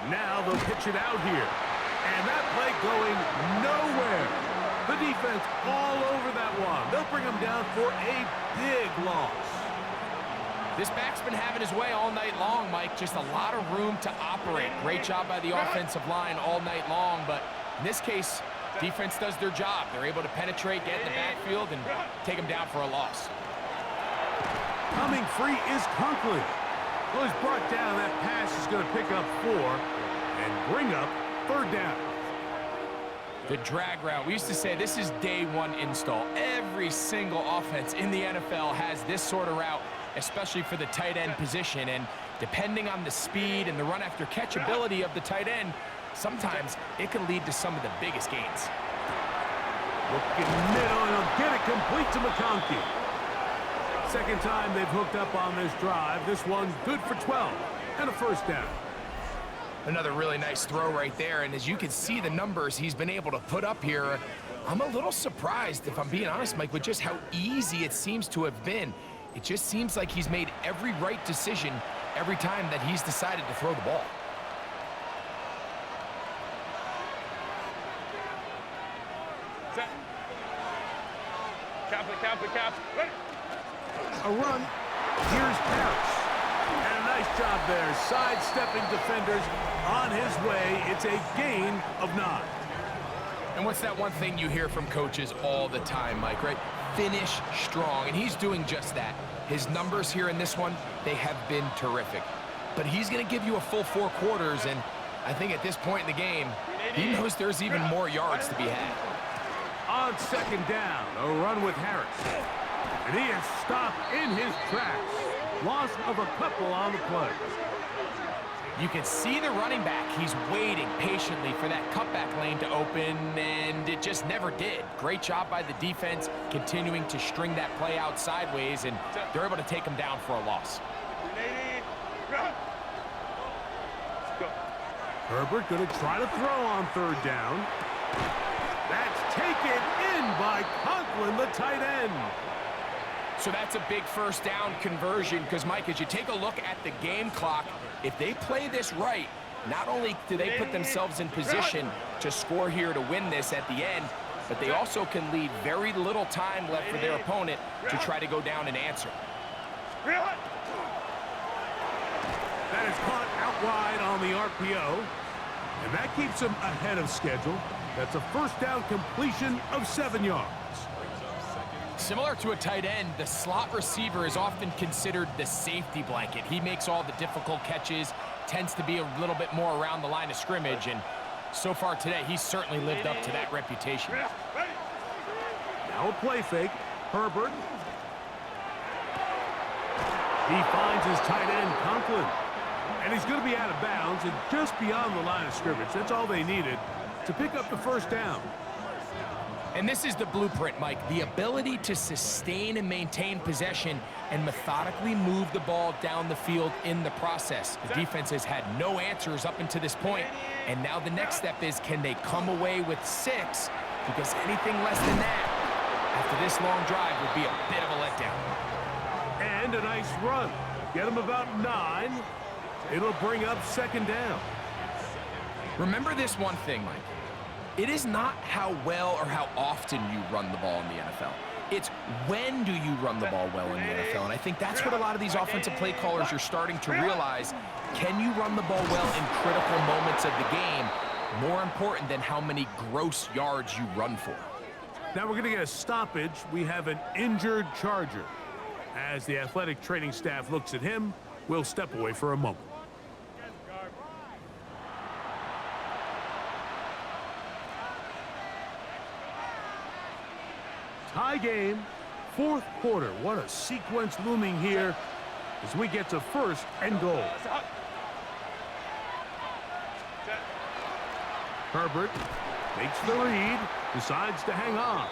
Now they'll pitch it out here. And that play going nowhere. The defense all over that one. They'll bring them down for a big loss. This back's been having his way all night long, Mike. Just a lot of room to operate. Great job by the offensive line all night long, but in this case, defense does their job. They're able to penetrate, get in the backfield, and take them down for a loss. Coming free is Conklin. Well, he's brought down. That pass is going to pick up 4 and bring up 3rd down. The drag route. We used to say this is day 1 install. Every single offense in the NFL has this sort of route, especially for the tight end position. And depending on the speed and the run after catch ability of the tight end, sometimes it can lead to some of the biggest gains. Looking middle, and he'll get it complete to McConkey. Second time they've hooked up on this drive. This one's good for 12 and a 1st down. Another really nice throw right there, and as you can see the numbers he's been able to put up here, I'm a little surprised, if I'm being honest, Mike, with just how easy it seems to have been. It just seems like he's made every right decision every time that he's decided to throw the ball. Set. Cap. Ready. A run. Here's Harris. And a nice job there, sidestepping defenders on his way. It's a gain of 9. And what's that one thing you hear from coaches all the time, Mike, right? Finish strong, and he's doing just that. His numbers here in this one, they have been terrific. But he's going to give you a full 4 quarters, and I think at this point in the game, he knows there's even more yards to be had. On 2nd down, a run with Harris. And he is stopped in his tracks. Loss of a couple on the play. You can see the running back. He's waiting patiently for that cutback lane to open, and it just never did. Great job by the defense, continuing to string that play out sideways, and they're able to take him down for a loss. Herbert going to try to throw on 3rd down. That's taken in by Conklin, the tight end. So that's a big 1st down conversion because, Mike, as you take a look at the game clock, if they play this right, not only do they put themselves in position to score here to win this at the end, but they also can leave very little time left for their opponent to try to go down and answer. That is caught out wide on the RPO, and that keeps them ahead of schedule. That's a 1st down completion of 7 yards. Similar to a tight end, the slot receiver is often considered the safety blanket. He makes all the difficult catches, tends to be a little bit more around the line of scrimmage, and so far today, he's certainly lived up to that reputation. Now a play fake. Herbert. He finds his tight end, Conklin. And he's going to be out of bounds and just beyond the line of scrimmage. That's all they needed to pick up the 1st down. And this is the blueprint, Mike. The ability to sustain and maintain possession and methodically move the ball down the field in the process. The defense has had no answers up until this point, and now the next step is, can they come away with 6? Because anything less than that, after this long drive, would be a bit of a letdown. And a nice run. Get him about 9. It'll bring up second down. Remember this one thing, Mike. It is not how well or how often you run the ball in the NFL. It's when do you run the ball well in the NFL. And I think that's what a lot of these offensive play callers are starting to realize. Can you run the ball well in critical moments of the game? More important than how many gross yards you run for. Now we're going to get a stoppage. We have an injured Charger. As the athletic training staff looks at him, we'll step away for a moment. Tie game, fourth quarter. What a sequence looming here as we get to first and goal. Herbert makes the read, decides to hang on.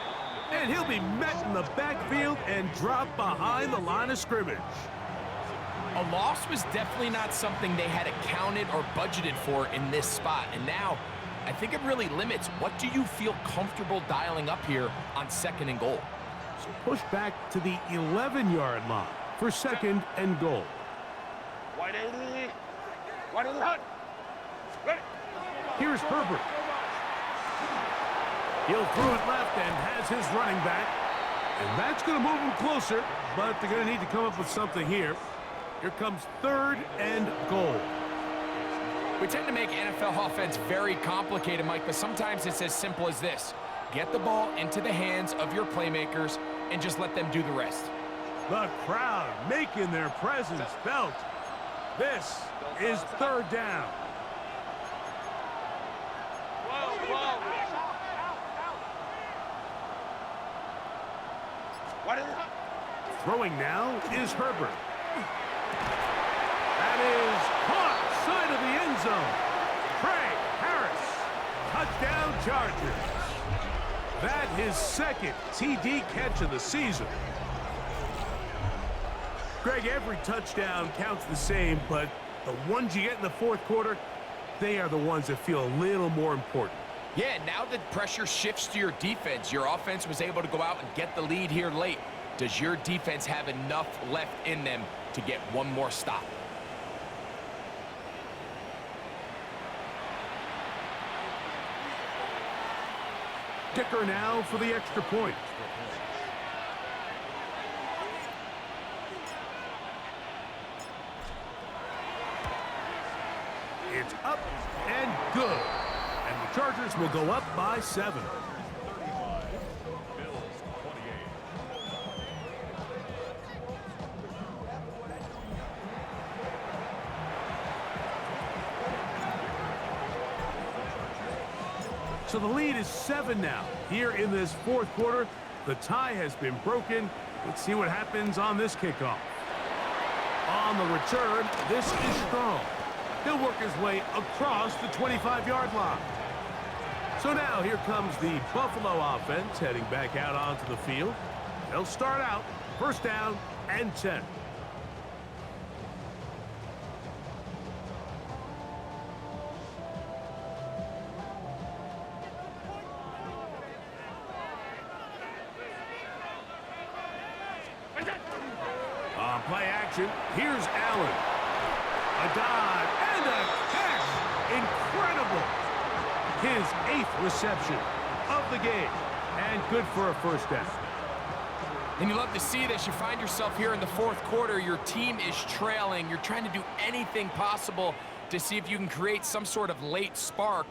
And he'll be met in the backfield and dropped behind the line of scrimmage. A loss was definitely not something they had accounted or budgeted for in this spot. And now, I think it really limits what do you feel comfortable dialing up here on second and goal. So push back to the 11-yard line for second and goal. Wide 80. Wide 80 hot. Ready. Here's Herbert. He'll throw it left and has his running back. And that's going to move him closer, but they're going to need to come up with something here. Here comes third and goal. We tend to make NFL offense very complicated, Mike, but sometimes it's as simple as this. Get the ball into the hands of your playmakers and just let them do the rest. The crowd making their presence felt. This is third down. Whoa, whoa. Wide 80 hot. Throwing now is Herbert. That is caught side of the end zone. Trey Harris, touchdown Chargers. That his second TD catch of the season. Greg, every touchdown counts the same, but the ones you get in the fourth quarter, they are the ones that feel a little more important. Yeah, now the pressure shifts to your defense. Your offense was able to go out and get the lead here late. Does your defense have enough left in them to get one more stop? Dicker now for the extra point. It's up and good. And the Chargers will go up by 7. So the lead is 7 now. Here in this fourth quarter, the tie has been broken. Let's see what happens on this kickoff. On the return, this is Strong. He'll work his way across the 25-yard line. So now here comes the Buffalo offense heading back out onto the field. They'll start out first down and 10. On play action, here's Allen. A dive and a catch. Incredible. His 8th reception of the game. And good for a first down. And you love to see this. You find yourself here in the fourth quarter. Your team is trailing. You're trying to do anything possible to see if you can create some sort of late spark.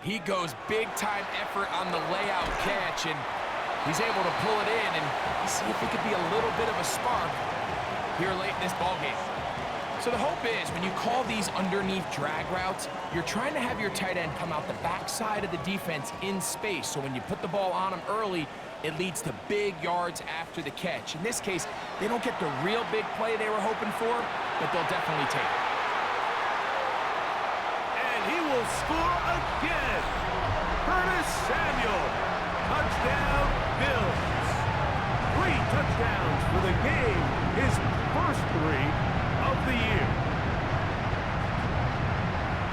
He goes big-time effort on the layout catch, and he's able to pull it in and see if it could be a little bit of a spark here late in this ballgame. So the hope is when you call these underneath drag routes, you're trying to have your tight end come out the backside of the defense in space. So when you put the ball on him early, it leads to big yards after the catch. In this case, they don't get the real big play they were hoping for, but they'll definitely take it. And he will score again. Curtis Samuel. Touchdown, Bills. 3 touchdowns for the game. His first 3 of the year.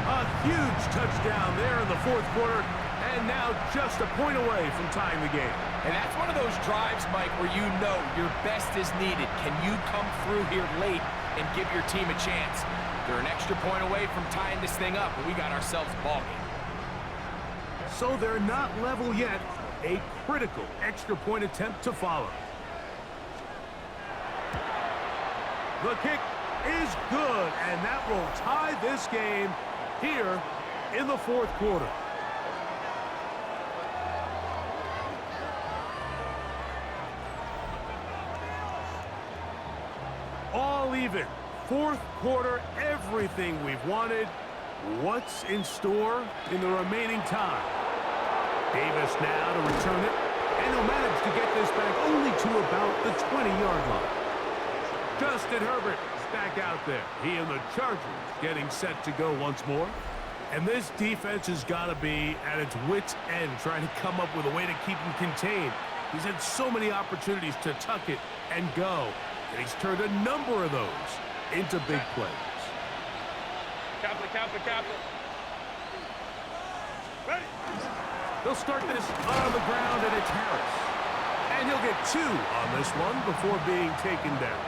A huge touchdown there in the fourth quarter, and now just a point away from tying the game. And that's one of those drives, Mike, where you know your best is needed. Can you come through here late and give your team a chance. They're an extra point away from tying this thing up, but we got ourselves a ball game. So they're not level yet. A critical extra point attempt to follow. The kick is good, and that will tie this game here in the fourth quarter. All even. Fourth quarter, everything we've wanted. What's in store in the remaining time? Davis now to return it, and he'll manage to get this back only to about the 20-yard line. Justin Herbert is back out there. He and the Chargers getting set to go once more. And this defense has got to be at its wits' end, trying to come up with a way to keep him contained. He's had so many opportunities to tuck it and go, and he's turned a number of those into big plays. Captain. Ready. They'll start this on the ground, and it's Harris. And he'll get 2 on this one before being taken down.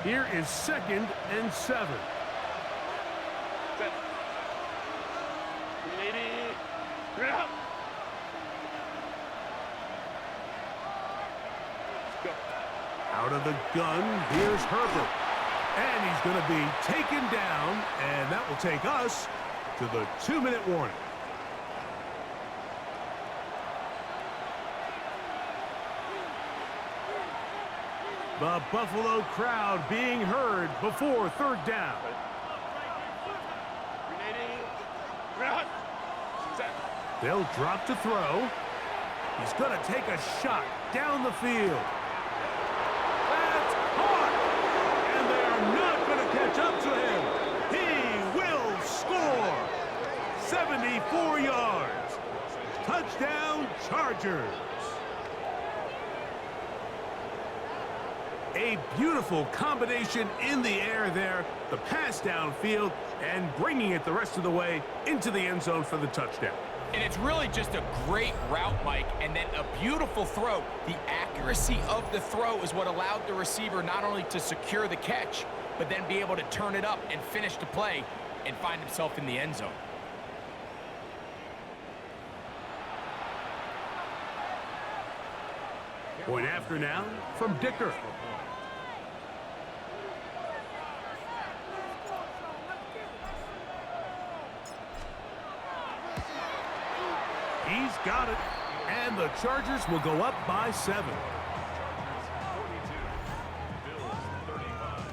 Here is 2nd and 7. Set. 380. Straight up. Let's go. Out of the gun, here's Herbert. And he's going to be taken down, and that will take us to the 2-minute warning. The Buffalo crowd being heard before 3rd down. 380. Straight up. Set. They'll drop to throw. He's going to take a shot down the field. That's caught! And they are not going to catch up to him. He will score! 74 yards. Touchdown, Chargers. A beautiful combination in the air there. The pass downfield and bringing it the rest of the way into the end zone for the touchdown. And it's really just a great route, Mike, and then a beautiful throw. The accuracy of the throw is what allowed the receiver not only to secure the catch, but then be able to turn it up and finish the play and find himself in the end zone. Point after now from Dicker. He's got it, and the Chargers will go up by 7. 42. Bills 35.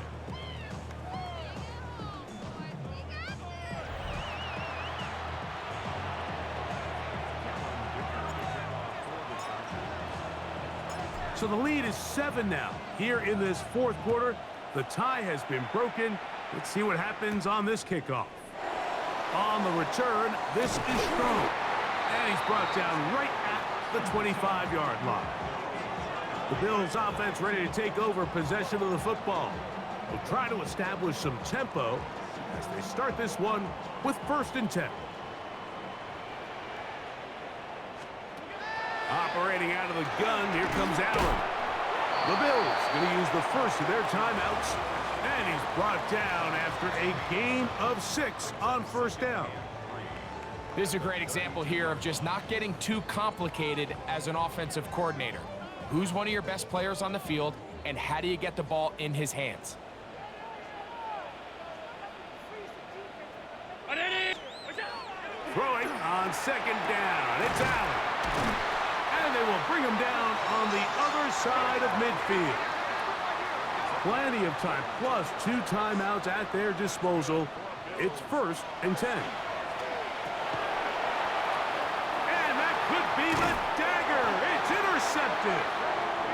So the lead is 7 now. Here in this fourth quarter, the tie has been broken. Let's see what happens on this kickoff. On the return, this is strong. And he's brought down right at the 25-yard line. The Bills offense ready to take over possession of the football. They'll try to establish some tempo as they start this one with 1st and 10. Operating out of the gun, here comes Allen. The Bills going to use the first of their timeouts, and he's brought down after a gain of 6 on 1st down. This is a great example here of just not getting too complicated as an offensive coordinator. Who's one of your best players on the field, and how do you get the ball in his hands? Throwing on 2nd down, it's Allen. And they will bring him down on the other side of midfield. Plenty of time, plus 2 timeouts at their disposal. It's 1st and 10. Be the dagger. It's intercepted.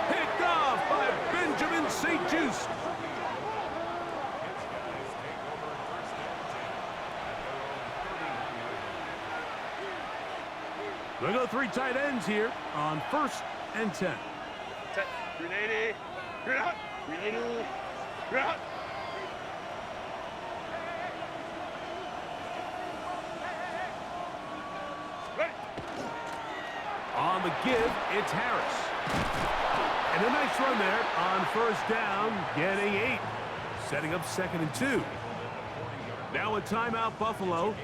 Picked off by Benjamin St-Juste. They'll go 3 tight ends here on 1st and 10. Set. 380. Straight out. 380. Straight out. On on the give, it's Harris. And a nice run there on first down, getting 8. Setting up 2nd and 2. Now a timeout, Buffalo.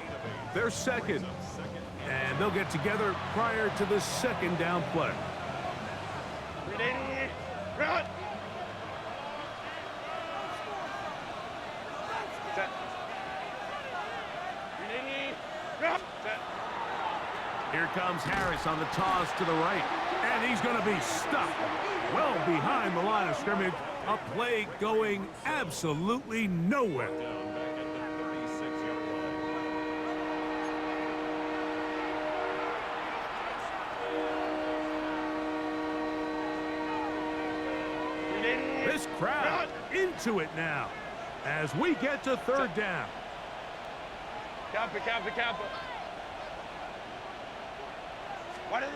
They're second. And they'll get together prior to the 2nd down play. 380. Run. Set. 380. Run. Set. Here comes Harris on the toss to the right. And he's going to be stuck well behind the line of scrimmage. A play going absolutely nowhere. Down back at the 36-yard line. This crowd into it now as we get to 3rd down. Camp it. What is it?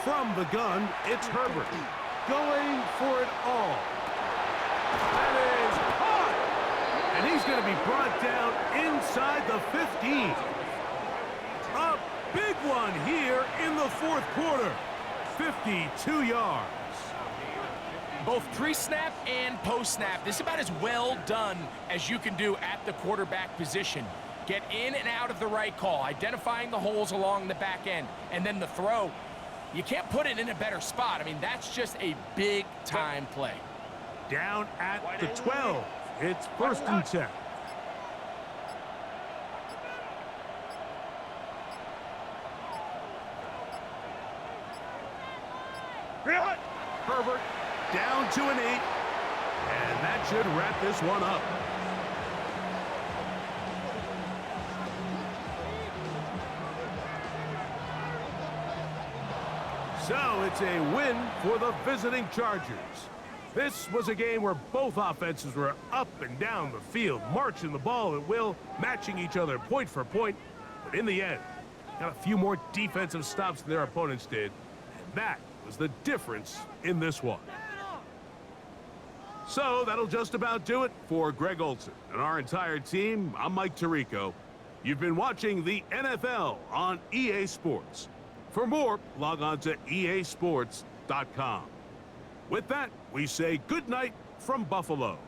From the gun, it's Herbert going for it all. That is caught! And he's going to be brought down inside the 15. A big one here in the 4th quarter. 52 yards. Both pre-snap and post-snap, this is about as well done as you can do at the quarterback position. Get in and out of the right call, identifying the holes along the back end, and then the throw. You can't put it in a better spot. I mean, that's just a big-time play. Down at the 12. It's 1st and 10. Herbert down to an 8. And that should wrap this one up. So it's a win for the visiting Chargers. This was a game where both offenses were up and down the field, marching the ball at will, matching each other point for point. But in the end, got a few more defensive stops than their opponents did. And that was the difference in this one. So that'll just about do it for Greg Olsen and our entire team. I'm Mike Tirico. You've been watching the NFL on EA Sports. For more, log on to easports.com. With that, we say good night from Buffalo.